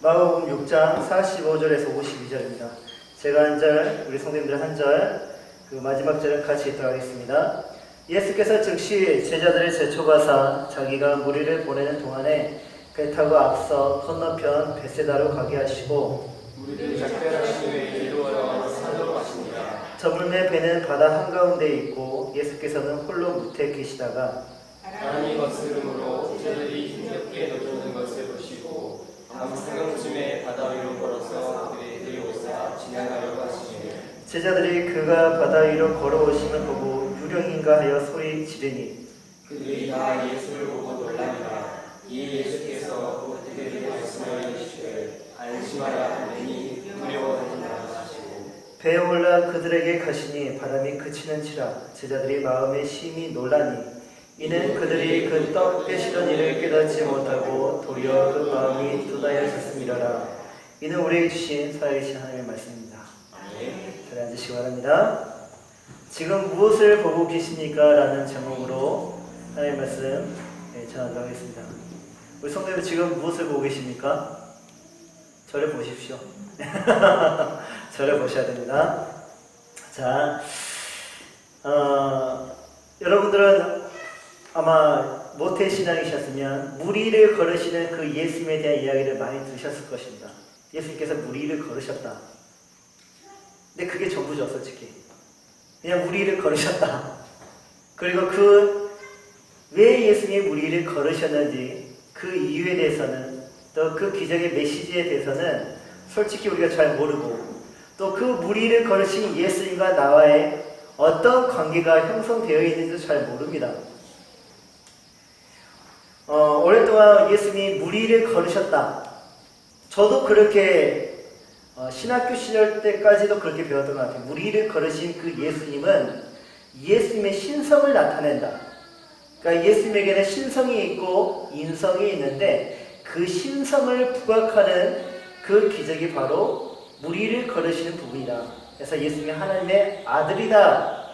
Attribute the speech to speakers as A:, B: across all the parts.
A: 마가복음 6장 45절에서 52절입니다. 제가 한 절, 우리 성도님들 한 절, 그 마지막 절은 같이 읽도록 하겠습니다. 예수께서 즉시 제자들을 제초가사 자기가 무리를 보내는 동안에 배 타고 앞서 건너편 벳세다로 가게 하시고
B: 무리를 작별하신 후에 이루어져 산으로 가십니다.
A: 저물매 배는 바다 한가운데 있고 예수께서는 홀로 무태 계시다가
B: 바람이 거스름으로 제자들이 힘겹게 노젓는 것을 보시고 밤 사경쯤에 바다 위로 걸어서 그들이 데려오사 지나가려고 하시니
A: 제자들이 그가 바다 위로 걸어오심을 보고 유령인가 하여 소리 지르니
B: 그들이 다 예수를 보고 놀라니라. 이에 예수께서 그들에게 말씀하여 이르시되 안심하라 하느니 두려워하지 마시고
A: 배에 올라 그들에게 가시니 바람이 그치는지라 제자들이 마음에 심히 놀라니 이는 그들이 그 떡 깨시던 일을 깨닫지 못하고 도리어 그 마음이 둔하여졌음이로라. 이는 우리에게 주신 살아계신 하나님의 말씀입니다. 자리 앉으시기 바랍니다. 지금 무엇을 보고 계십니까? 라는 제목으로 하나님의 말씀 전하도록 하겠습니다. 우리 성도님들 지금 무엇을 보고 계십니까? 저를 보십시오. 저를 보셔야 됩니다. 자, 여러분들은 아마 모태신앙이셨으면 무리를 걸으시는 그 예수님에 대한 이야기를 많이 들으셨을 것입니다. 예수님께서 무리를 걸으셨다. 근데 그게 전부죠, 솔직히. 그냥 무리를 걸으셨다. 그리고 왜 예수님이 무리를 걸으셨는지 그 이유에 대해서는 또 그 기적의 메시지에 대해서는 솔직히 우리가 잘 모르고 또 그 무리를 걸으신 예수님과 나와의 어떤 관계가 형성되어 있는지도 잘 모릅니다. 오랫동안 예수님이 무리를 걸으셨다. 저도 그렇게 신학교 시절 때까지도 그렇게 배웠던 것 같아요. 무리를 걸으신 그 예수님은 예수님의 신성을 나타낸다. 그러니까 예수님에게는 신성이 있고 인성이 있는데 그 신성을 부각하는 그 기적이 바로 무리를 걸으시는 부분이다. 그래서 예수님이 하나님의 아들이다.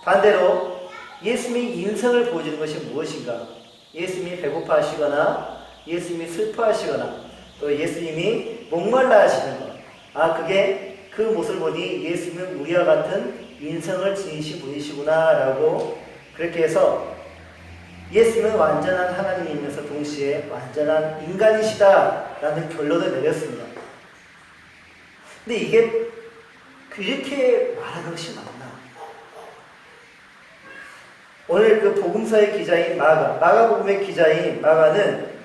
A: 반대로 예수님의 인성을 보여주는 것이 무엇인가? 예수님이 배고파 하시거나 예수님이 슬퍼하시거나 또 예수님이 목말라 하시는 것. 그게 그 모습을 보니 예수님은 우리와 같은 인성을 지니신 분이시구나 라고 그렇게 해서 예수님은 완전한 하나님이면서 동시에 완전한 인간이시다 라는 결론을 내렸습니다. 근데 이게 이렇게 말하는 것이 맞나? 오늘 그 복음서의 기자인 마가복음의 기자인 마가는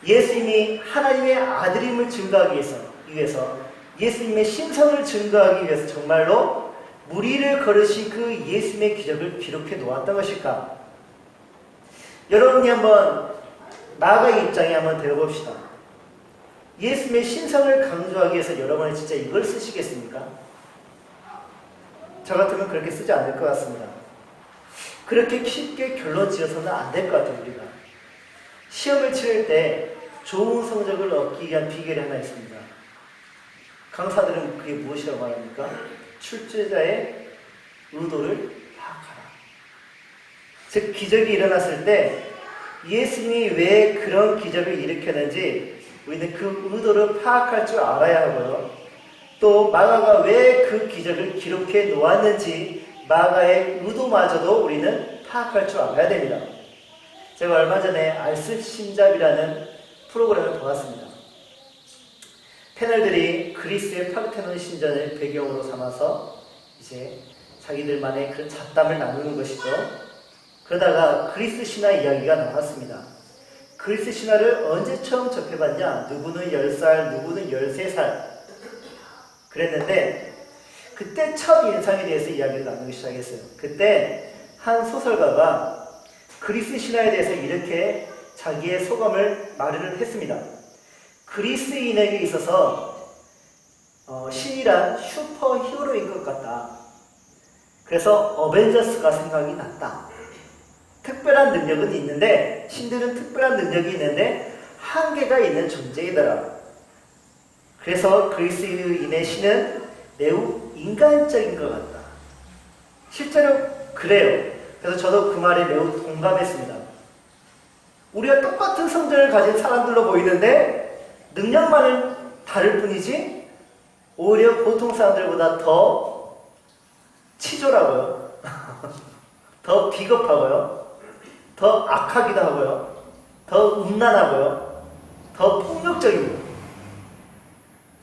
A: 예수님이 하나님의 아들임을 증거하기 위해서 예수님의 신성을 증거하기 위해서 정말로 무리를 걸으신 그 예수님의 기적을 기록해 놓았던 것일까? 여러분이 한번 마가의 입장에 한번 들어봅시다. 예수님의 신성을 강조하기 위해서 여러분이 진짜 이걸 쓰시겠습니까? 저 같으면 그렇게 쓰지 않을 것 같습니다. 그렇게 쉽게 결론 지어서는 안 될 것 같아요, 우리가. 시험을 치를 때 좋은 성적을 얻기 위한 비결이 하나 있습니다. 강사들은 그게 무엇이라고 말합니까? 출제자의 의도를 파악하라. 즉, 기적이 일어났을 때 예수님이 왜 그런 기적을 일으켰는지 우리는 그 의도를 파악할 줄 알아야 하고요. 또 마가가 왜 그 기적을 기록해 놓았는지 마가의 의도마저도 우리는 파악할 줄 알아야 됩니다. 제가 얼마 전에 알쓸신잡이라는 프로그램을 보았습니다. 패널들이 그리스의 파르테논 신전을 배경으로 삼아서 이제 자기들만의 그런 잡담을 나누는 것이죠. 그러다가 그리스 신화 이야기가 나왔습니다. 그리스 신화를 언제 처음 접해봤냐? 누구는 10살, 누구는 13살 그랬는데 그때 첫 인상에 대해서 이야기를 나누기 시작했어요. 그때 한 소설가가 그리스 신화에 대해서 이렇게 자기의 소감을 말을 했습니다. 그리스인에게 있어서 신이란 슈퍼 히어로인 것 같다. 그래서 어벤져스가 생각이 났다. 특별한 능력은 있는데 신들은 특별한 능력이 있는데 한계가 있는 존재이더라. 그래서 그리스인의 신은 매우 인간적인 것 같다. 실제로 그래요. 그래서 저도 그 말에 매우 동감했습니다. 우리가 똑같은 성질을 가진 사람들로 보이는데 능력만은 다를 뿐이지 오히려 보통 사람들보다 더 치졸하고요. 더 비겁하고요. 더 악하기도 하고요. 더 음란하고요. 더 폭력적이고.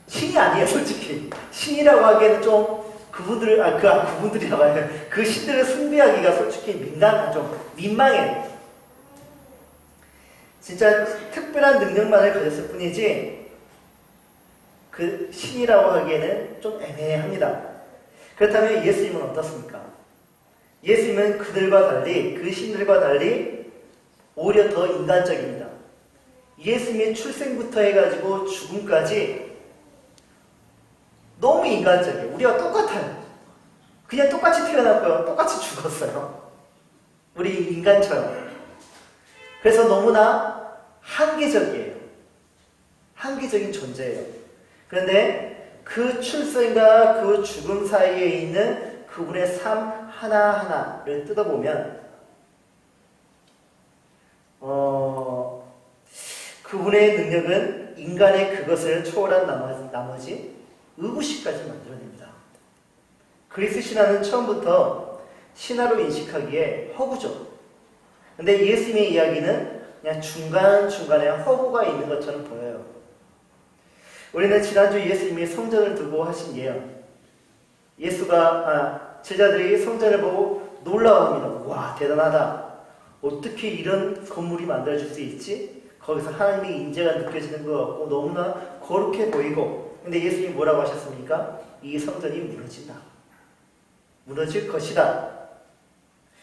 A: 신이 아니에요, 솔직히. 신이라고 하기에는 좀 그분들이라고 해요. 그 신들을 숭배하기가 솔직히 좀 민망해요. 진짜 특별한 능력만을 가졌을 뿐이지 그 신이라고 하기에는 좀 애매합니다. 그렇다면 예수님은 어떻습니까? 예수님은 그들과 달리, 그 신들과 달리 오히려 더 인간적입니다. 예수님의 출생부터 해가지고 죽음까지 너무 인간적이에요. 우리와 똑같아요. 그냥 똑같이 태어났고요. 똑같이 죽었어요. 우리 인간처럼. 그래서 너무나 한계적이에요. 한계적인 존재예요. 그런데 그 출생과 그 죽음 사이에 있는 그분의 삶 하나하나를 뜯어보면 그분의 능력은 인간의 그것을 초월한 나머지 의구심까지 만들어냅니다. 그리스 신화는 처음부터 신화로 인식하기에 허구죠. 근데 예수님의 이야기는 그냥 중간중간에 허구가 있는 것처럼 보여요. 우리는 지난주 예수님이 성전을 두고 하신 예언, 제자들이 성전을 보고 놀라워합니다. 와, 대단하다. 어떻게 이런 건물이 만들어질 수 있지? 거기서 하나님의 인재가 느껴지는 것 같고 너무나 거룩해 보이고. 근데 예수님이 뭐라고 하셨습니까? 이 성전이 무너진다. 무너질 것이다.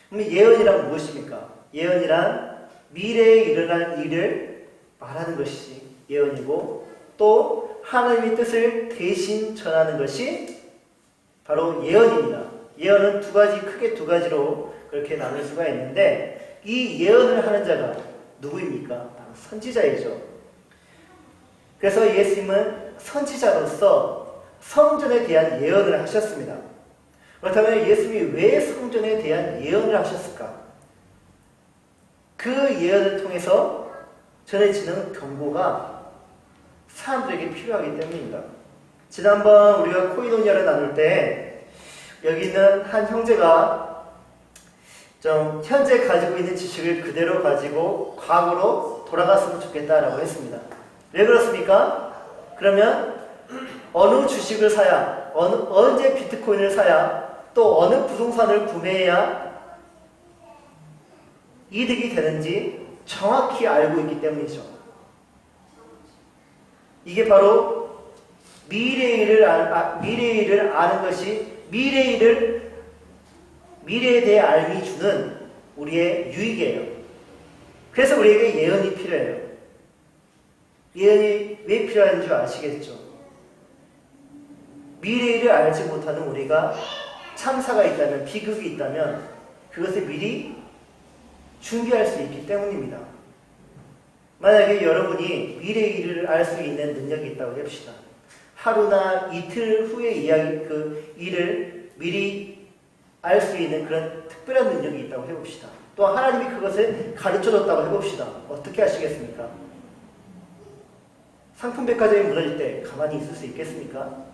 A: 그럼 예언이란 무엇입니까? 예언이란 미래에 일어날 일을 말하는 것이 예언이고, 또 하나님의 뜻을 대신 전하는 것이 바로 예언입니다. 예언은 크게 두 가지로 그렇게 나눌 수가 있는데, 이 예언을 하는 자가 누구입니까? 바로 선지자이죠. 그래서 예수님은 선지자로서 성전에 대한 예언을 하셨습니다. 그렇다면 예수님이 왜 성전에 대한 예언을 하셨을까? 그 예언을 통해서 전해지는 경고가 사람들에게 필요하기 때문입니다. 지난번 우리가 코이노니아를 나눌 때 여기 있는 한 형제가 좀 현재 가지고 있는 지식을 그대로 가지고 과거로 돌아갔으면 좋겠다라고 했습니다. 왜 그렇습니까? 그러면 어느 주식을 사야, 언제 비트코인을 사야, 또 어느 부동산을 구매해야 이득이 되는지 정확히 알고 있기 때문이죠. 이게 바로 미래의 일을 아는 것이 미래에 대해 알미 주는 우리의 유익이에요. 그래서 우리에게 예언이 필요해요. 예언이 왜 필요한 줄 아시겠죠? 미래를 알지 못하는 우리가 참사가 있다면, 비극이 있다면 그것을 미리 준비할 수 있기 때문입니다. 만약에 여러분이 미래의 일을 알 수 있는 능력이 있다고 해봅시다. 하루나 이틀 후의 그 일을 미리 알 수 있는 그런 특별한 능력이 있다고 해봅시다. 또 하나님이 그것을 가르쳐줬다고 해봅시다. 어떻게 하시겠습니까? 상품백화점이 무너질 때 가만히 있을 수 있겠습니까?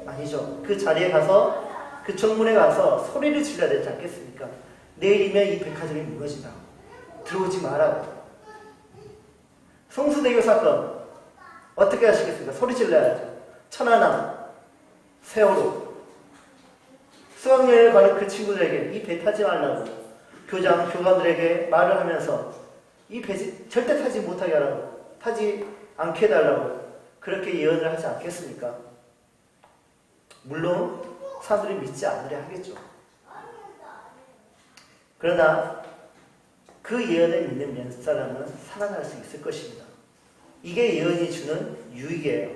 A: 아니죠. 그 자리에 가서, 그 정문에 가서 소리를 질러야 되지 않겠습니까? 내일이면 이 백화점이 무너진다. 들어오지 마라. 성수대교 사건 어떻게 하시겠습니까? 소리 질러야죠. 천안함, 세월호, 수학여행을 가는 그 친구들에게 이 배 타지 말라고 교관들에게 말을 하면서 이 배 절대 타지 못하게 하라고, 타지 않게 해달라고 그렇게 예언을 하지 않겠습니까? 물론 사람들이 믿지 않으려 하겠죠. 그러나 그 예언을 믿는 몇 사람은 살아날 수 있을 것입니다. 이게 예언이 주는 유익이에요.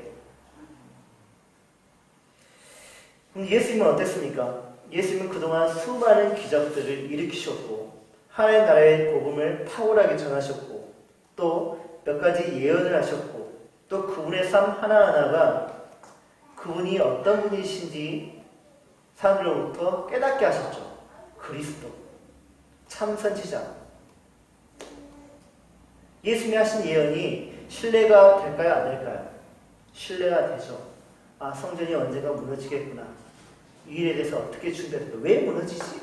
A: 그럼 예수님은 어땠습니까? 예수님은 그동안 수많은 기적들을 일으키셨고 하나님 나라의 복음을 탁월하게 전하셨고 또 몇 가지 예언을 하셨고 또 그분의 삶 하나하나가 그분이 어떤 분이신지 사람들로부터 깨닫게 하셨죠. 그리스도, 참 선지자. 예수님이 하신 예언이 신뢰가 될까요? 안 될까요? 신뢰가 되죠. 아, 성전이 언젠가 무너지겠구나. 이 일에 대해서 어떻게 준비할까? 왜 무너지지?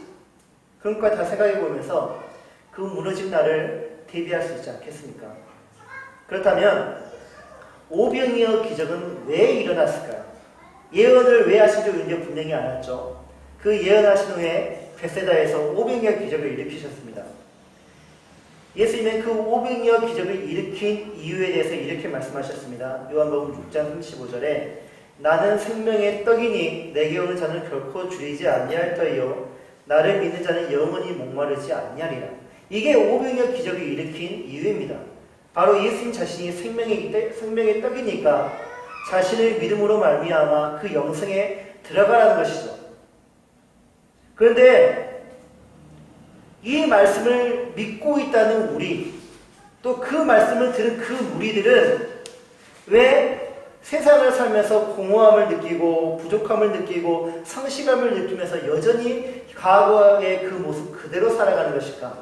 A: 그런 걸 다 생각해 보면서 그 무너진 날을 대비할 수 있지 않겠습니까? 그렇다면 오병이어 기적은 왜 일어났을까요? 예언을 왜 하신지 이제 분명히 알았죠. 그 예언하신 후에 베세다에서 오병이어 기적을 일으키셨습니다. 예수님은 그 오병이어 기적을 일으킨 이유에 대해서 이렇게 말씀하셨습니다. 요한복음 6장 35절에 나는 생명의 떡이니 내게 오는 자는 결코 줄이지 아니할 터이요 나를 믿는 자는 영원히 목마르지 아니하리라. 이게 오병이어 기적을 일으킨 이유입니다. 바로 예수님 자신이 생명의 떡이니까 자신의 믿음으로 말미암아 그 영생에 들어가라는 것이죠. 그런데 이 말씀을 믿고 있다는 우리, 또 그 말씀을 들은 그 무리들은 왜 세상을 살면서 공허함을 느끼고 부족함을 느끼고 상실감을 느끼면서 여전히 과거의 그 모습 그대로 살아가는 것일까?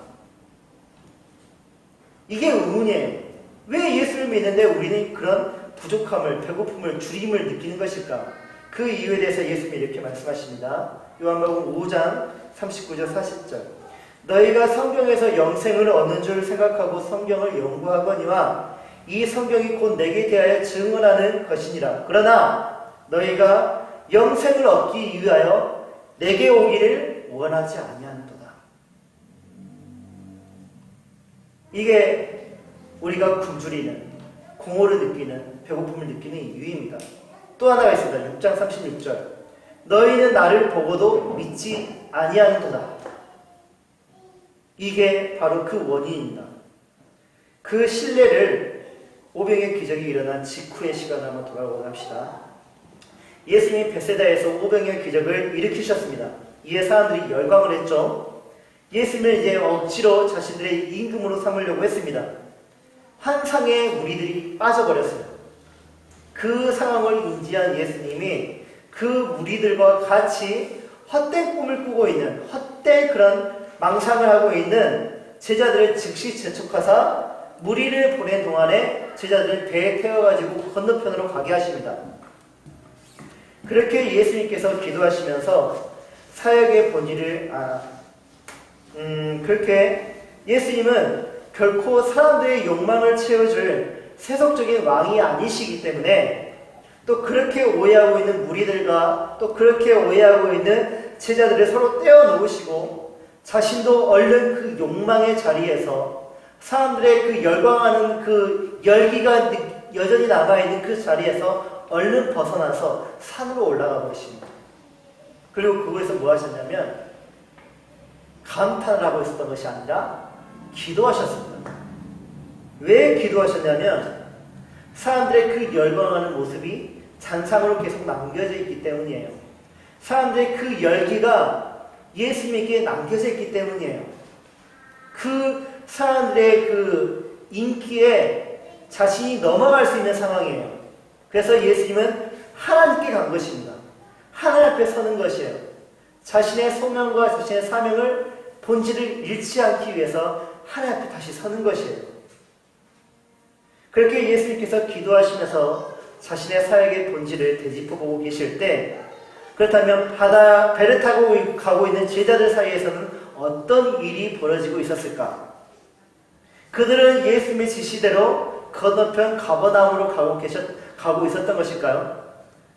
A: 이게 의문이에요. 왜 예수를 믿는데 우리는 그런 부족함을, 배고픔을, 주림을 느끼는 것일까? 그 이유에 대해서 예수님이 이렇게 말씀하십니다. 요한복음 5장 39절 40절 너희가 성경에서 영생을 얻는 줄 생각하고 성경을 연구하거니와 이 성경이 곧 내게 대하여 증언하는 것이니라. 그러나 너희가 영생을 얻기 위하여 내게 오기를 원하지 아니하는도다. 이게 우리가 굶주리는, 공허를 느끼는, 배고픔을 느끼는 이유입니다. 또 하나가 있습니다. 6장 36절 너희는 나를 보고도 믿지 아니하는도다. 이게 바로 그 원인입니다. 그 신뢰를 오병의 기적이 일어난 직후의 시간을 한번 돌아보도록 합시다. 예수님이 베세다에서 오병의 기적을 일으키셨습니다. 이에 사람들이 열광을 했죠. 예수님을 이제 억지로 자신들의 임금으로 삼으려고 했습니다. 환상의 무리들이 빠져버렸어요. 그 상황을 인지한 예수님이 그 무리들과 같이 헛된 꿈을 꾸고 있는, 헛된 그런 망상을 하고 있는 제자들을 즉시 재촉하사 무리를 보낸 동안에 제자들을 배에 태워가지고 건너편으로 가게 하십니다. 그렇게 예수님께서 기도하시면서 사역의 본질을 그렇게 예수님은 결코 사람들의 욕망을 채워줄 세속적인 왕이 아니시기 때문에 또 그렇게 오해하고 있는 무리들과 또 그렇게 오해하고 있는 제자들을 서로 떼어놓으시고 자신도 얼른 그 욕망의 자리에서 사람들의 그 열광하는 그 열기가 여전히 남아있는 그 자리에서 얼른 벗어나서 산으로 올라가 버리십니다. 그리고 그곳에서 뭐 하셨냐면 감탄을 하고 있었던 것이 아니라 기도하셨습니다. 왜 기도하셨냐면 사람들의 그 열광하는 모습이 잔상으로 계속 남겨져 있기 때문이에요. 사람들의 그 열기가 예수님에게 남겨져 있기 때문이에요. 그 사람들의 그 인기에 자신이 넘어갈 수 있는 상황이에요. 그래서 예수님은 하나님께 간 것입니다. 하나님 앞에 서는 것이에요. 자신의 소명과 자신의 사명을 본질을 잃지 않기 위해서 하나님 앞에 다시 서는 것이에요. 그렇게 예수님께서 기도하시면서 자신의 사역의 본질을 되짚어보고 계실 때 그렇다면 배를 타고 가고 있는 제자들 사이에서는 어떤 일이 벌어지고 있었을까? 그들은 예수님의 지시대로 건너편 가버나움으로 가고 있었던 것일까요?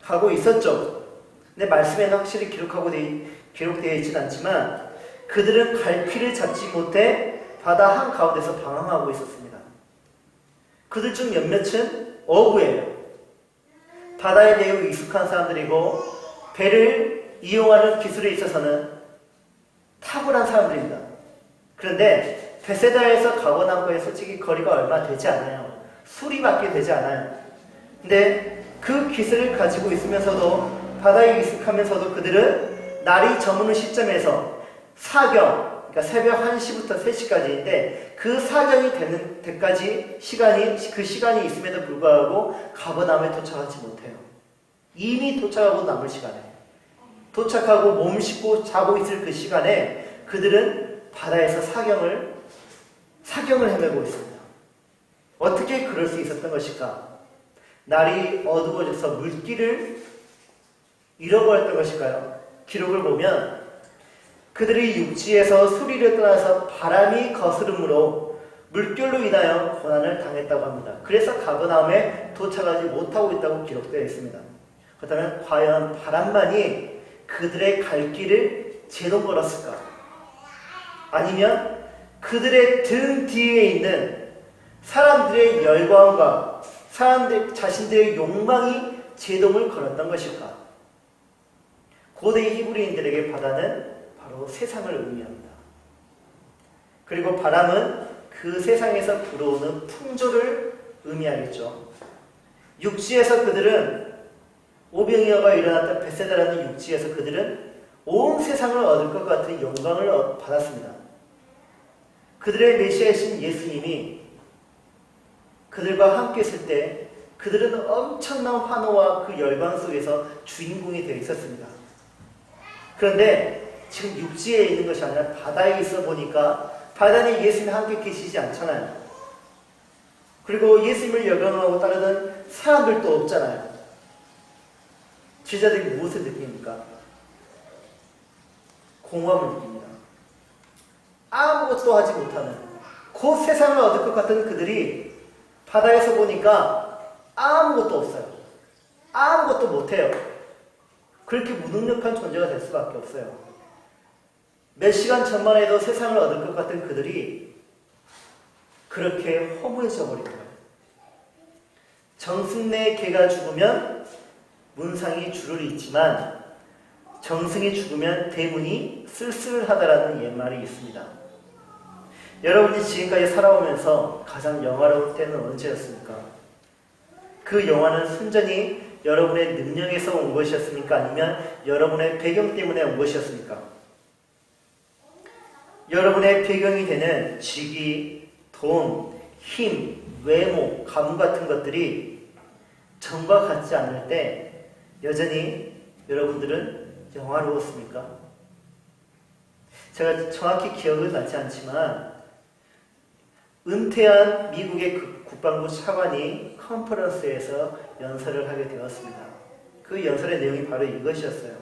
A: 가고 있었죠. 근데 말씀에는 확실히 기록되어 있지는 않지만 그들은 갈피를 잡지 못해 바다 한가운데서 방황하고 있었습니다. 그들 중 몇몇은 어부예요. 바다에 매우 익숙한 사람들이고 배를 이용하는 기술에 있어서는 탁월한 사람들입니다. 그런데 베세다에서 가버나움과의 솔직히 거리가 얼마 되지 않아요. 수리밖에 되지 않아요. 근데 그 기술을 가지고 있으면서도 바다에 익숙하면서도 그들은 날이 저무는 시점에서 사경, 그러니까 새벽 1시부터 3시까지인데 그 사경이 되는 때까지 그 시간이 있음에도 불구하고 가버나움에 도착하지 못해요. 이미 도착하고 남을 시간에 도착하고 몸 씻고 자고 있을 그 시간에 그들은 바다에서 사경을 헤매고 있습니다. 어떻게 그럴 수 있었던 것일까? 날이 어두워져서 물길을 잃어버렸던 것일까요? 기록을 보면 그들이 육지에서 수리를 떠나서 바람이 거스름으로 물결로 인하여 고난을 당했다고 합니다. 그래서 가버나움에 도착하지 못하고 있다고 기록되어 있습니다. 그렇다면 과연 바람만이 그들의 갈 길을 제동 걸었을까? 아니면 그들의 등 뒤에 있는 사람들의 열광과 사람들 자신들의 욕망이 제동을 걸었던 것일까? 고대 히브리인들에게 바다는 바로 세상을 의미합니다. 그리고 바람은 그 세상에서 불어오는 풍조를 의미하겠죠. 육지에서 그들은 오병이어가 일어났던 벳세다라는 육지에서 그들은 온 세상을 얻을 것 같은 영광을 받았습니다. 그들의 메시아이신 예수님이 그들과 함께 있을 때 그들은 엄청난 환호와 그 열광 속에서 주인공이 되어 있었습니다. 그런데 지금 육지에 있는 것이 아니라 바다에 있어 보니까 바다에 예수님이 함께 계시지 않잖아요. 그리고 예수님을 열광하고 따르던 사람들도 없잖아요. 제자들이 무엇을 느낍니까? 공허함을 느낍니다. 아무것도 하지 못하는 곧 세상을 얻을 것 같은 그들이 바다에서 보니까 아무것도 없어요. 아무것도 못해요. 그렇게 무능력한 존재가 될 수밖에 없어요. 몇 시간 전만 해도 세상을 얻을 것 같은 그들이 그렇게 허무해져 버린 거예요. 정승래의 개가 죽으면 문상이 줄을 잇지만 정승이 죽으면 대문이 쓸쓸하다라는 옛말이 있습니다. 여러분이 지금까지 살아오면서 가장 영화로울 때는 언제였습니까? 그 영화는 순전히 여러분의 능력에서 온 것이었습니까? 아니면 여러분의 배경 때문에 온 것이었습니까? 여러분의 배경이 되는 직위, 돈, 힘, 외모, 가문 같은 것들이 전과 같지 않을 때 여전히 여러분들은 영화로웠습니까? 제가 정확히 기억은 나지 않지만 은퇴한 미국의 국방부 차관이 컨퍼런스에서 연설을 하게 되었습니다. 그 연설의 내용이 바로 이것이었어요.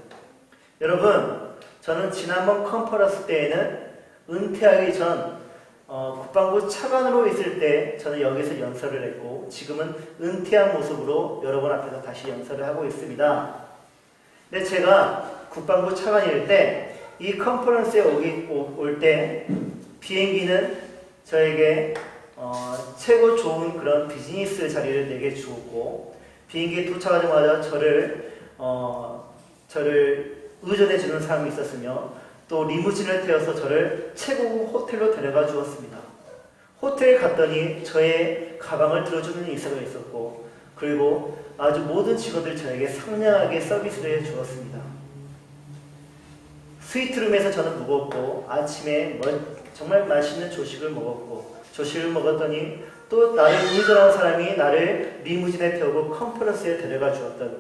A: 여러분, 저는 지난번 컨퍼런스 때에는 은퇴하기 전 국방부 차관으로 있을 때 저는 여기서 연설을 했고 지금은 은퇴한 모습으로 여러분 앞에서 다시 연설을 하고 있습니다. 근데 제가 국방부 차관일 때 이 컨퍼런스에 올 때 비행기는 저에게 최고 좋은 그런 비즈니스 자리를 내게 주었고 비행기에 도착하자마자 저를 의존해 주는 사람이 있었으며 또 리무진을 태워서 저를 최고급 호텔로 데려가 주었습니다. 호텔에 갔더니 저의 가방을 들어주는 인사가 있었고 그리고 아주 모든 직원들 저에게 상냥하게 서비스를 해 주었습니다. 스위트룸에서 저는 묵었고 아침에 정말 맛있는 조식을 먹었고 조식을 먹었더니 또 나를 의존하는 사람이 나를 리무진에 태우고 컨퍼런스에 데려가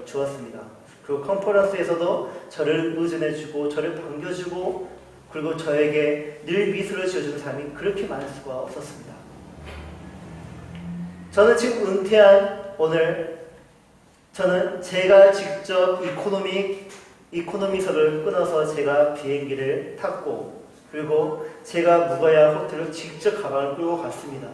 A: 주었습니다. 그리고 컨퍼런스에서도 저를 의존해주고 저를 반겨주고 그리고 저에게 늘 미소를 지어주는 사람이 그렇게 많을 수가 없었습니다. 저는 지금 은퇴한 오늘 저는 제가 직접 이코노미석을 끊어서 제가 비행기를 탔고 그리고 제가 묵어야 호텔로 직접 가방을 끌고 갔습니다.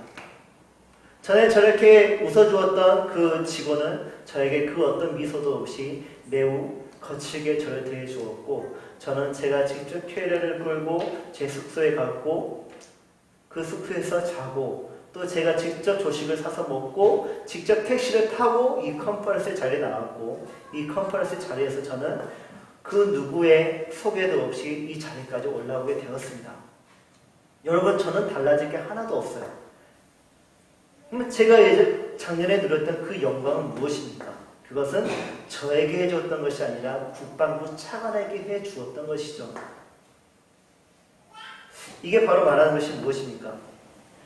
A: 전에 저렇게 웃어주었던 그 직원은 저에게 그 어떤 미소도 없이 매우 거칠게 저를 대해주었고 저는 제가 직접 캐리어를 끌고 제 숙소에 갔고 그 숙소에서 자고 또 제가 직접 조식을 사서 먹고 직접 택시를 타고 이 컨퍼런스 자리에 나왔고 이 컨퍼런스 자리에서 저는 그 누구의 소개도 없이 이 자리까지 올라오게 되었습니다. 여러분 저는 달라질 게 하나도 없어요. 제가 작년에 누렸던 그 영광은 무엇입니까? 그것은 저에게 해주었던 것이 아니라 국방부 차관에게 해주었던 것이죠. 이게 바로 말하는 것이 무엇입니까?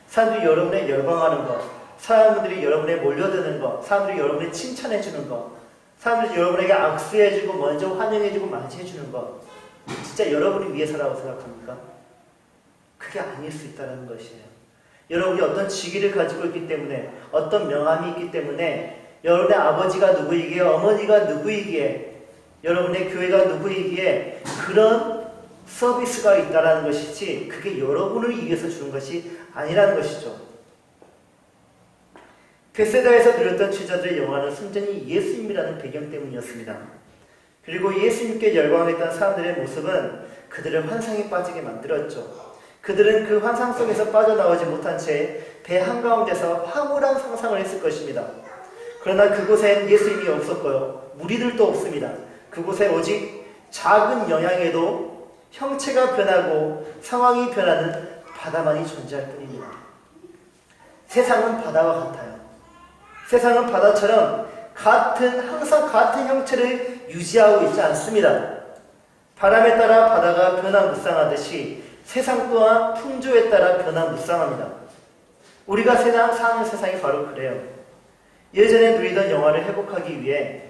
A: 사람들이 여러분의 열광하는 것, 사람들이 여러분에 몰려드는 것, 사람들이 여러분을 칭찬해주는 것, 사람들이 여러분에게 악수해주고 먼저 환영해주고 맞이해주는 것, 진짜 여러분이 위해서라고 생각합니까? 그게 아닐 수 있다는 것이에요. 여러분이 어떤 직위를 가지고 있기 때문에, 어떤 명함이 있기 때문에, 여러분의 아버지가 누구이기에, 어머니가 누구이기에, 여러분의 교회가 누구이기에 그런 서비스가 있다라는 것이지, 그게 여러분을 위해서 주는 것이 아니라는 것이죠. 베세다에서 드렸던 제자들의 영화는 순전히 예수님이라는 배경 때문이었습니다. 그리고 예수님께 열광했던 사람들의 모습은 그들을 환상에 빠지게 만들었죠. 그들은 그 환상 속에서 빠져나오지 못한 채 배 한가운데서 황홀한 상상을 했을 것입니다. 그러나 그곳엔 예수님이 없었고요. 무리들도 없습니다. 그곳에 오직 작은 영향에도 형체가 변하고 상황이 변하는 바다만이 존재할 뿐입니다. 세상은 바다와 같아요. 세상은 바다처럼 항상 같은 형체를 유지하고 있지 않습니다. 바람에 따라 바다가 변화무쌍하듯이 세상 또한 풍조에 따라 변화무쌍합니다. 우리가 사는 세상이 바로 그래요. 예전에 누리던 영화를 회복하기 위해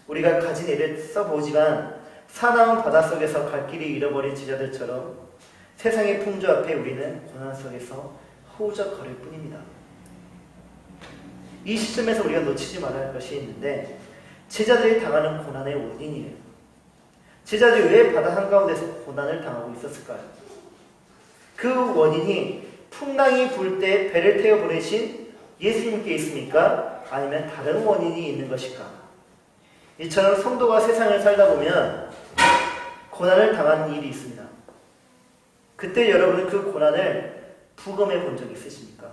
A: 우리가 가진 애를 써보지만 사나운 바닷속에서 갈 길이 잃어버린 제자들처럼 세상의 풍조 앞에 우리는 고난 속에서 허우적거릴 뿐입니다. 이 시점에서 우리가 놓치지 말아야 할 것이 있는데, 제자들이 당하는 고난의 원인이에요. 제자들이 왜 바다 한가운데서 고난을 당하고 있었을까요? 그 원인이 풍랑이 불 때 배를 태워 보내신 예수님께 있습니까? 아니면 다른 원인이 있는 것일까? 이처럼 성도가 세상을 살다 보면 고난을 당하는 일이 있습니다. 그때 여러분은 그 고난을 부검해 본 적이 있으십니까?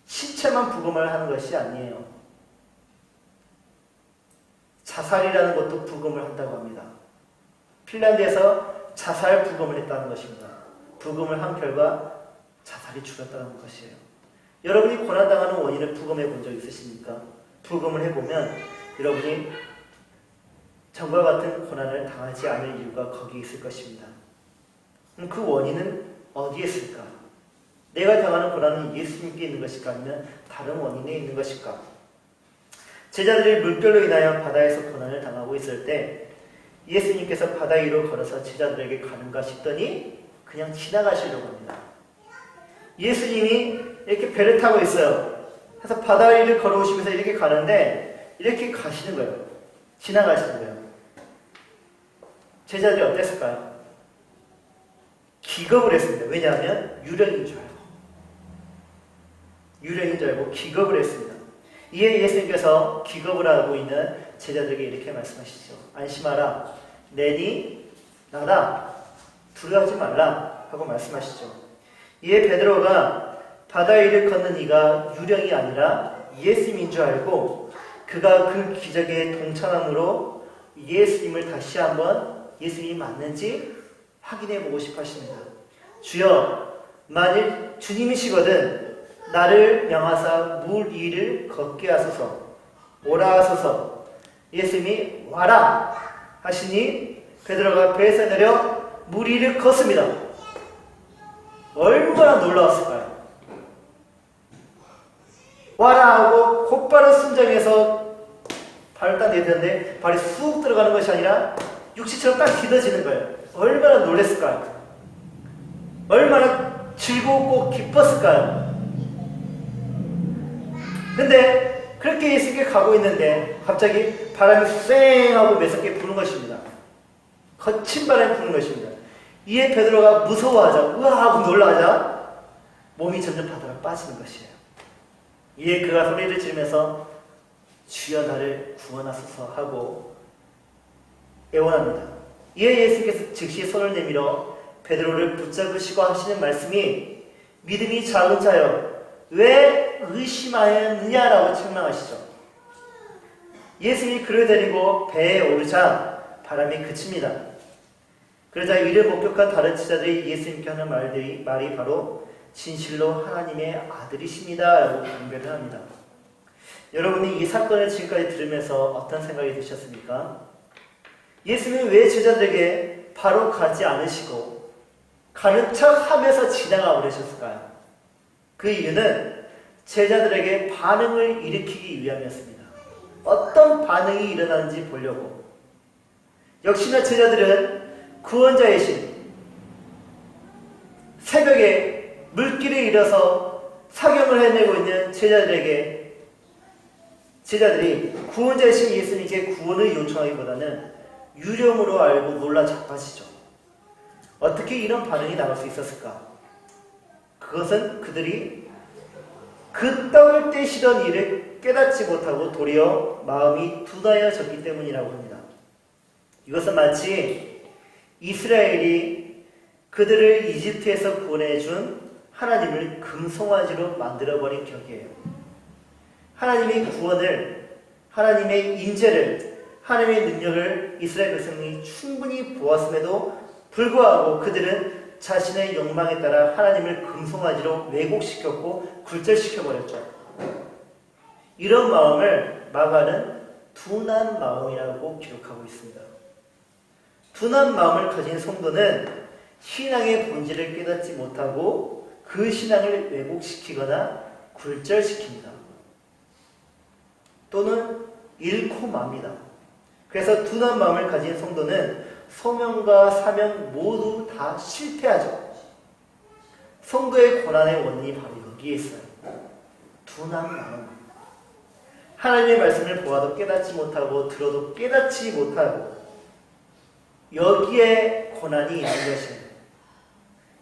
A: 신체만 부검을 하는 것이 아니에요. 자살이라는 것도 부검을 한다고 합니다. 핀란드에서 자살 부검을 했다는 것입니다. 부검을 한 결과 자살이 죽었다는 것이에요. 여러분이 고난당하는 원인을 부검해 본 적 있으십니까? 부검을 해보면 여러분이 전과 같은 고난을 당하지 않을 이유가 거기에 있을 것입니다. 그 원인은 어디에 있을까? 내가 당하는 고난은 예수님께 있는 것일까? 아니면 다른 원인에 있는 것일까? 제자들이 물결로 인하여 바다에서 고난을 당하고 있을 때 예수님께서 바다 위로 걸어서 제자들에게 가는가 싶더니 그냥 지나가시려고 합니다. 예수님이 이렇게 배를 타고 있어요. 그래서 바다 위를 걸어오시면서 이렇게 가는데 이렇게 가시는 거예요. 지나가시는 거예요. 제자들이 어땠을까요? 기겁을 했습니다. 왜냐하면 유령인 줄 알고 기겁을 했습니다. 이에 예수님께서 기겁을 하고 있는 제자들에게 이렇게 말씀하시죠. 안심하라. 내니 나다. 두려워하지 말라 하고 말씀하시죠. 이에 베드로가 바다 위를 걷는 이가 유령이 아니라 예수님인 줄 알고 그가 그 기적에 동참함으로 예수님을 다시 한번 예수님이 맞는지 확인해 보고 싶어 하십니다. 주여, 만일 주님이시거든 나를 명하사 물 위를 걷게 하소서. 오라 하소서. 예수님이 와라 하시니 베드로가 배에서 내려 물 위를 걷습니다. 얼마나 놀라웠을까요? 와라 하고 곧바로 순정해서 발을 딱 내딛는데 발이 쑥 들어가는 것이 아니라 육지처럼 딱 디뎌지는 거예요. 얼마나 놀랐을까요? 얼마나 즐겁고 기뻤을까요? 근데 그렇게 예수님께 가고 있는데 갑자기 바람이 쌩 하고 매섭게 부는 것입니다. 거친 바람이 부는 것입니다. 이에 베드로가 무서워하자, 우와 하고 놀라자 몸이 점점 바다로 빠지는 것이에요. 이에 그가 소리를 지르면서 주여 나를 구원하소서 하고 애원합니다. 이에 예수께서 즉시 손을 내밀어 베드로를 붙잡으시고 하시는 말씀이 믿음이 작은 자여 왜 의심하였느냐라고 책망하시죠. 예수님이 그를 데리고 배에 오르자 바람이 그칩니다. 그러자 이를 목격한 다른 제자들이 예수님께 하는 말이 바로 진실로 하나님의 아들이십니다 라고 분별을 합니다. 여러분이 이 사건을 지금까지 들으면서 어떤 생각이 드셨습니까? 예수님이 왜 제자들에게 바로 가지 않으시고 가는 척 하면서 지나가 버리셨을까요? 그 이유는 제자들에게 반응을 일으키기 위함이었습니다. 어떤 반응이 일어나는지 보려고. 역시나 제자들은 구원자이신 새벽에 물길을 잃어서 사경을 해내고 있는 제자들이 구원자이신 예수님께 구원을 요청하기보다는 유령으로 알고 놀라 자빠지죠. 어떻게 이런 반응이 나올 수 있었을까? 그것은 그들이 그 떡을 떼시던 일을 깨닫지 못하고 도리어 마음이 둔하여졌기 때문이라고 합니다. 이것은 마치 이스라엘이 그들을 이집트에서 구원해준 하나님을 금송아지로 만들어버린 격이에요. 하나님의 구원을, 하나님의 인재를, 하나님의 능력을 이스라엘 백성이 충분히 보았음에도 불구하고 그들은 자신의 욕망에 따라 하나님을 금송아지로 왜곡시켰고 굴절시켜버렸죠. 이런 마음을 마가는 둔한 마음이라고 기록하고 있습니다. 둔한 마음을 가진 성도는 신앙의 본질을 깨닫지 못하고 그 신앙을 왜곡시키거나 굴절시킵니다. 또는 잃고 맙니다. 그래서 둔한 마음을 가진 성도는 소명과 사명 모두 다 실패하죠. 성도의 고난의 원인이 바로 여기에 있어요. 둔한 마음. 하나님의 말씀을 보아도 깨닫지 못하고 들어도 깨닫지 못하고 여기에 고난이 있는 것입니다.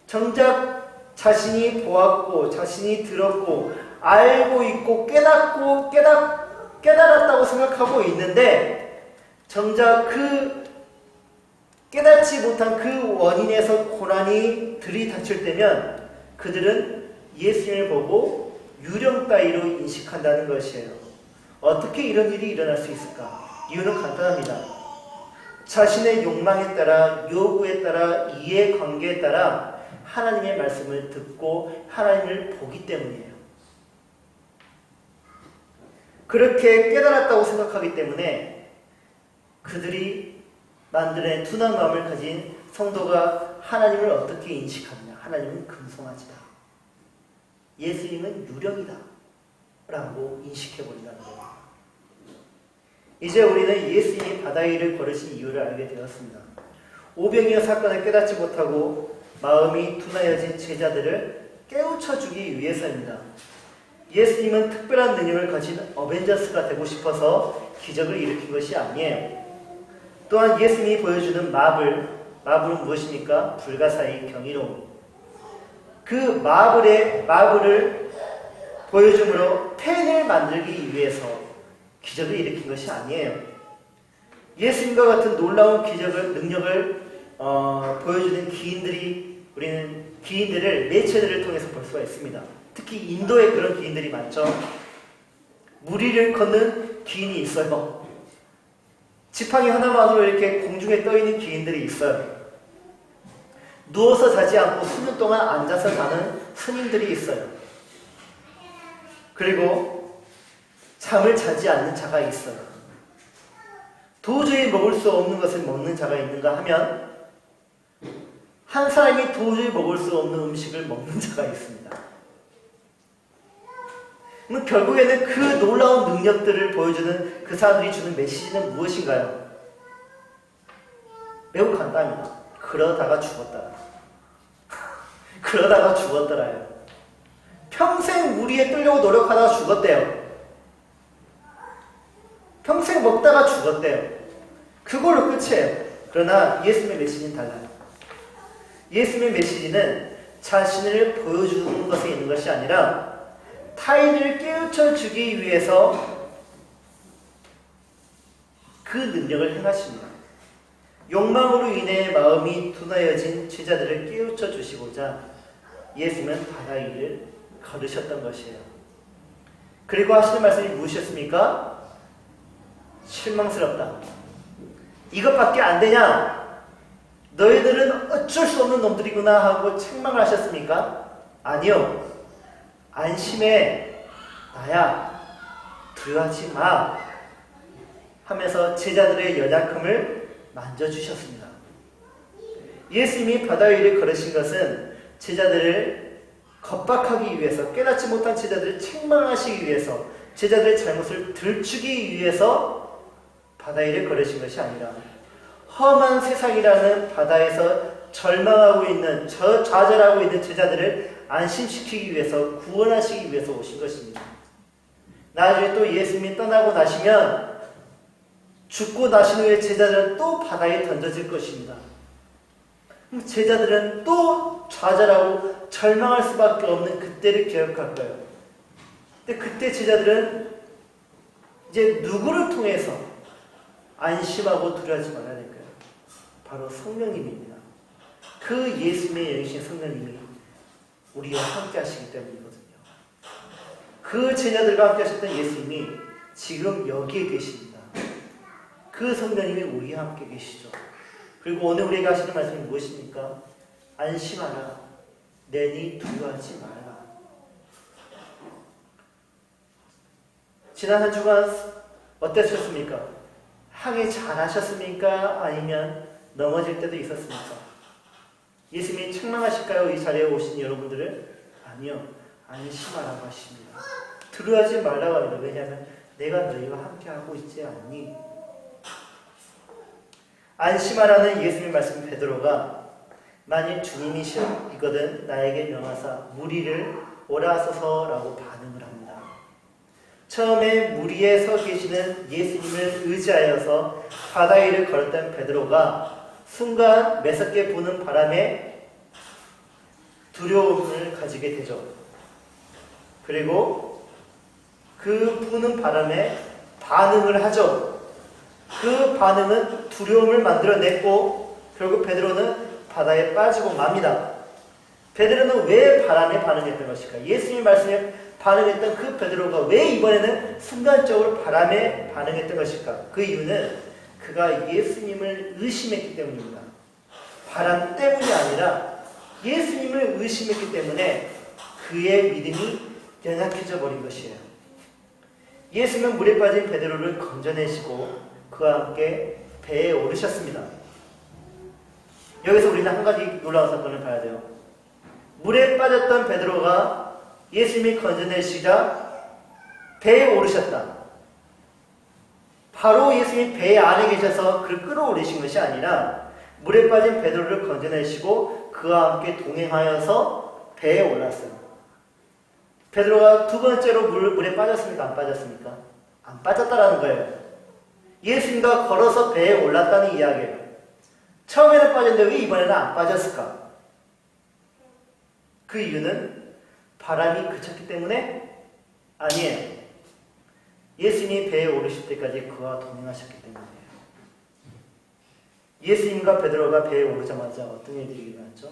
A: 정작 자신이 보았고 자신이 들었고 알고 있고 깨달았다고 생각하고 있는데 정작 그 깨닫지 못한 그 원인에서 고난이 들이닥칠 때면 그들은 예수님을 보고 유령 따위로 인식한다는 것이에요. 어떻게 이런 일이 일어날 수 있을까? 이유는 간단합니다. 자신의 욕망에 따라, 요구에 따라, 이해관계에 따라 하나님의 말씀을 듣고 하나님을 보기 때문이에요. 그렇게 깨달았다고 생각하기 때문에 그들이 만들어낸 둔한 마음을 가진 성도가 하나님을 어떻게 인식하느냐. 하나님은 금송아지다. 예수님은 유령이다. 라고 인식해버린다는 거예요. 이제 우리는 예수님이 바다 위를 걸으신 이유를 알게 되었습니다. 오병이어 사건을 깨닫지 못하고 마음이 둔하여진 제자들을 깨우쳐주기 위해서입니다. 예수님은 특별한 능력을 가진 어벤져스가 되고 싶어서 기적을 일으킨 것이 아니에요. 또한 예수님이 보여주는 마블은 무엇입니까? 불가사의 경이로움. 그 마블을 보여줌으로 펜을 만들기 위해서 기적을 일으킨 것이 아니에요. 예수님과 같은 놀라운 능력을 보여주는 우리는 기인들을 매체들을 통해서 볼 수가 있습니다. 특히 인도에 그런 기인들이 많죠. 물 위를 걷는 기인이 있어요. 지팡이 하나만으로 이렇게 공중에 떠있는 기인들이 있어요. 누워서 자지 않고 수년 동안 앉아서 자는 스님들이 있어요. 그리고 잠을 자지 않는 자가 있어요. 도저히 먹을 수 없는 것을 먹는 자가 있는가 하면 한 사람이 도저히 먹을 수 없는 음식을 먹는 자가 있습니다. 그럼 결국에는 그 놀라운 능력들을 보여주는 그 사람들이 주는 메시지는 무엇인가요? 매우 간단합니다. 그러다가 죽었더라요. 평생 물 위에 뜨려고 노력하다가 죽었대요. 평생 먹다가 죽었대요. 그걸로 끝이에요. 그러나 예수님의 메시지는 달라요. 예수님의 메시지는 자신을 보여주는 것에 있는 것이 아니라 타인을 깨우쳐 주기 위해서 그 능력을 행하십니다. 욕망으로 인해 마음이 둔하여진 제자들을 깨우쳐 주시고자 예수님은 바다 위를 걸으셨던 것이에요. 그리고 하시는 말씀이 무엇이었습니까? 실망스럽다. 이것밖에 안 되냐? 너희들은 어쩔 수 없는 놈들이구나 하고 책망을 하셨습니까? 아니요. 안심해. 나야. 두려워하지 마. 하면서 제자들의 연약함을 만져주셨습니다. 예수님이 바다 위를 걸으신 것은 제자들을 겁박하기 위해서, 깨닫지 못한 제자들을 책망하시기 위해서, 제자들의 잘못을 들추기 위해서 바다 위를 걸으신 것이 아니라 험한 세상이라는 바다에서 절망하고 있는, 좌절하고 있는 제자들을 안심시키기 위해서, 구원하시기 위해서 오신 것입니다. 나중에 또 예수님이 떠나고 나시면 죽고 나신 후에 제자들은 또 바다에 던져질 것입니다. 제자들은 또 좌절하고 절망할 수밖에 없는 그때를 기억할 거예요. 근데 그때 제자들은 이제 누구를 통해서 안심하고 두려워하지 말아야 될까요? 바로 성령님입니다. 그 예수님의 영이신 성령님이 우리와 함께 하시기 때문이거든요. 그 제자들과 함께 하셨던 예수님이 지금 여기에 계십니다. 그 성령님이 우리와 함께 계시죠. 그리고 오늘 우리에게 하시는 말씀이 무엇입니까? 안심하라. 내니 두려워하지 말라. 지난 한 주간 어떠셨습니까? 항해 잘 하셨습니까? 아니면 넘어질 때도 있었습니까? 예수님이 책망하실까요? 이 자리에 오신 여러분들을? 아니요. 안심하라고 하십니다. 두려워하지 말라고 합니다. 왜냐하면 내가 너희와 함께하고 있지 않니? 안심하라는 예수님 말씀 베드로가 만일 주님이시거든 나에게 명하사 무리를 오라소서라고 반응을 합니다. 처음에 무리에 서 계시는 예수님을 의지하여서 바다 위를 걸었던 베드로가 순간 매섭게 부는 바람에 두려움을 가지게 되죠. 그리고 그 부는 바람에 반응을 하죠. 그 반응은 두려움을 만들어냈고 결국 베드로는 바다에 빠지고 맙니다. 베드로는 왜 바람에 반응했던 것일까? 예수님 말씀에 반응했던 그 베드로가 왜 이번에는 순간적으로 바람에 반응했던 것일까? 그 이유는 그가 예수님을 의심했기 때문입니다. 바람 때문이 아니라 예수님을 의심했기 때문에 그의 믿음이 연약해져 버린 것이에요. 예수님은 물에 빠진 베드로를 건져내시고 그와 함께 배에 오르셨습니다. 여기서 우리는 한 가지 놀라운 사건을 봐야 돼요. 물에 빠졌던 베드로가 예수님이 건져내시자 배에 오르셨다. 바로 예수님이 배 안에 계셔서 그를 끌어올리신 것이 아니라 물에 빠진 베드로를 건져내시고 그와 함께 동행하여서 배에 올랐어요. 베드로가 두 번째로 물에 빠졌습니까? 안 빠졌습니까? 안 빠졌다라는 거예요. 예수님과 걸어서 배에 올랐다는 이야기예요. 처음에는 빠졌는데 왜 이번에는 안 빠졌을까? 그 이유는 바람이 그쳤기 때문에? 아니에요. 예수님이 배에 오르실 때까지 그와 동행하셨기 때문이에요. 예수님과 베드로가 배에 오르자마자 어떤 일들이 일어났죠?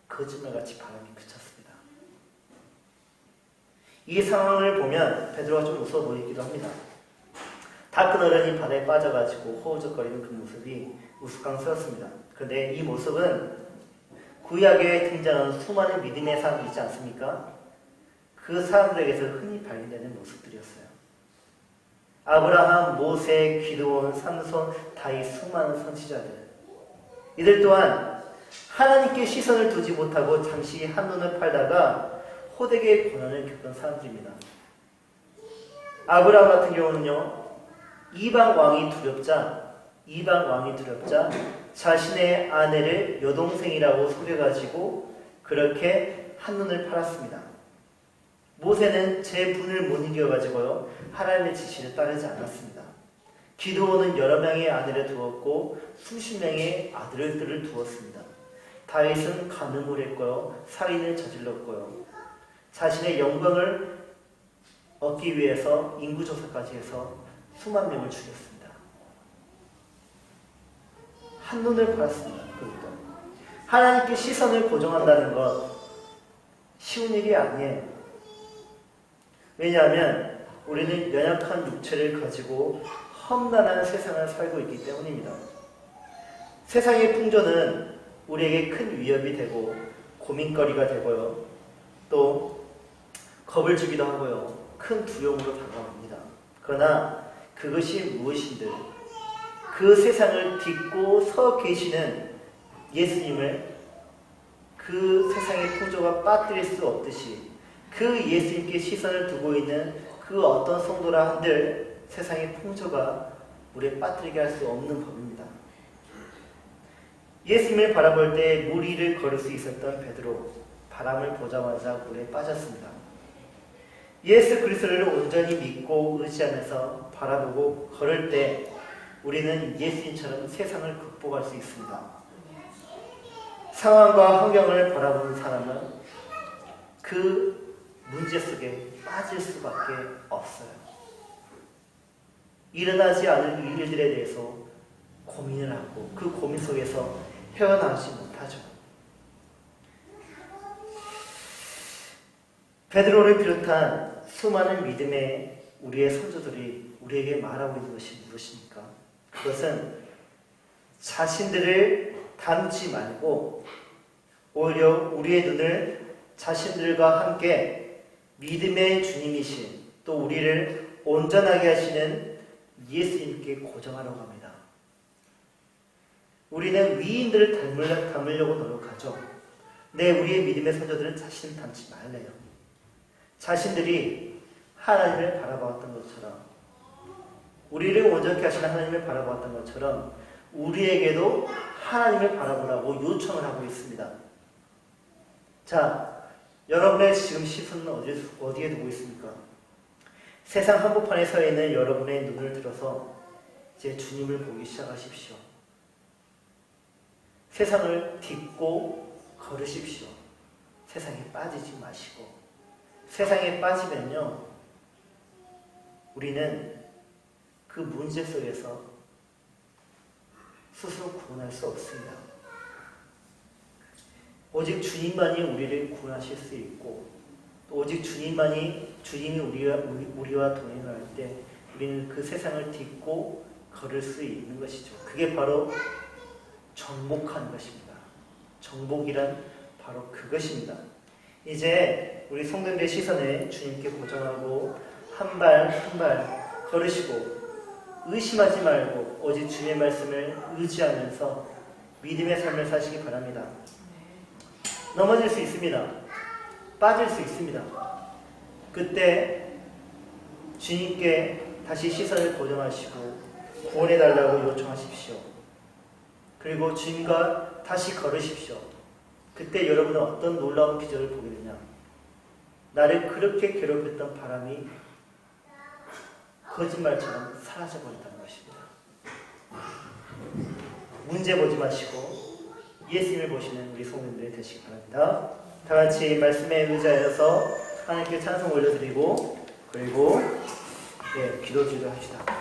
A: 거짓말같이 바람이 그쳤습니다. 이 상황을 보면 베드로가 좀 웃어 보이기도 합니다. 다 큰 어른이 바다에 빠져가지고 호우적거리는 그 모습이 우스꽝스럽습니다. 그런데 이 모습은 구약에 등장하는 수많은 믿음의 사람들 있지 않습니까? 그 사람들에게서 흔히 발견되는 모습들이었어요. 아브라함, 모세, 기드온, 삼손, 다윗 수많은 선지자들. 이들 또한 하나님께 시선을 두지 못하고 잠시 한눈을 팔다가 호되게 고난을 겪은 사람들입니다. 아브라함 같은 경우는요, 이방 왕이 두렵자 자신의 아내를 여동생이라고 속여가지고 그렇게 한눈을 팔았습니다. 모세는 제 분을 못 이겨가지고요 하나님의 지시를 따르지 않았습니다. 기드온은 여러 명의 아내를 두었고 수십 명의 아들들을 두었습니다. 다윗은 간음을 했고요 살인을 저질렀고요 자신의 영광을 얻기 위해서 인구조사까지 해서 수만 명을 죽였습니다. 한눈을 팔았습니다. 그것도. 하나님께 시선을 고정한다는 것 쉬운 일이 아니에요. 왜냐하면 우리는 연약한 육체를 가지고 험난한 세상을 살고 있기 때문입니다. 세상의 풍조는 우리에게 큰 위협이 되고 고민거리가 되고요. 또 겁을 주기도 하고요. 큰 두려움으로 다가옵니다. 그러나 그것이 무엇인들 그 세상을 딛고 서 계시는 예수님을 그 세상의 풍조가 빠뜨릴 수 없듯이 그 예수님께 시선을 두고 있는 그 어떤 성도라 한들 세상의 풍조가 우리를 빠뜨리게 할 수 없는 법입니다. 예수님을 바라볼 때 물 위를 걸을 수 있었던 베드로, 바람을 보자마자 물에 빠졌습니다. 예수 그리스도를 온전히 믿고 의지하면서 바라보고 걸을 때 우리는 예수님처럼 세상을 극복할 수 있습니다. 상황과 환경을 바라보는 사람은 그 문제 속에 빠질 수밖에 없어요. 일어나지 않을 일들에 대해서 고민을 하고 그 고민 속에서 헤어나오지 못하죠. 베드로를 비롯한 수많은 믿음의 우리의 선조들이 우리에게 말하고 있는 것이 무엇입니까? 그것은 자신들을 닮지 말고 오히려 우리의 눈을 자신들과 함께 믿음의 주님이신 또 우리를 온전하게 하시는 예수님께 고정하려고 합니다. 우리는 위인들을 닮으려고 노력하죠. 우리의 믿음의 선조들은 자신을 닮지 말래요. 자신들이 하나님을 바라보았던 것처럼 우리를 온전케 하시는 하나님을 바라보았던 것처럼 우리에게도 하나님을 바라보라고 요청을 하고 있습니다. 자, 여러분의 지금 시선은 어디에 두고 있습니까? 세상 한복판에 서 있는 여러분의 눈을 들어서 이제 주님을 보기 시작하십시오. 세상을 딛고 걸으십시오. 세상에 빠지지 마시고. 세상에 빠지면요, 우리는 그 문제 속에서 스스로 구원할 수 없습니다. 오직 주님만이 우리를 구원하실 수 있고, 또 오직 주님이 우리와 동행을 할 때 우리는 그 세상을 딛고 걸을 수 있는 것이죠. 그게 바로 정복하는 것입니다. 정복이란 바로 그것입니다. 이제 우리 성도님의 시선을 주님께 고정하고 한 발 한 발 걸으시고 의심하지 말고 오직 주님의 말씀을 의지하면서 믿음의 삶을 사시기 바랍니다. 넘어질 수 있습니다. 빠질 수 있습니다. 그때 주님께 다시 시선을 고정하시고 구원해달라고 요청하십시오. 그리고 주님과 다시 걸으십시오. 그때 여러분은 어떤 놀라운 기적을 보게 되냐? 나를 그렇게 괴롭혔던 바람이 거짓말처럼 사라져버린다는 것입니다. 문제 보지 마시고 예수님을 보시는 우리 성도님들이 되시기 바랍니다. 다 같이 말씀에 의지하여서 하나님께 찬송 올려드리고 그리고 기도를 합시다.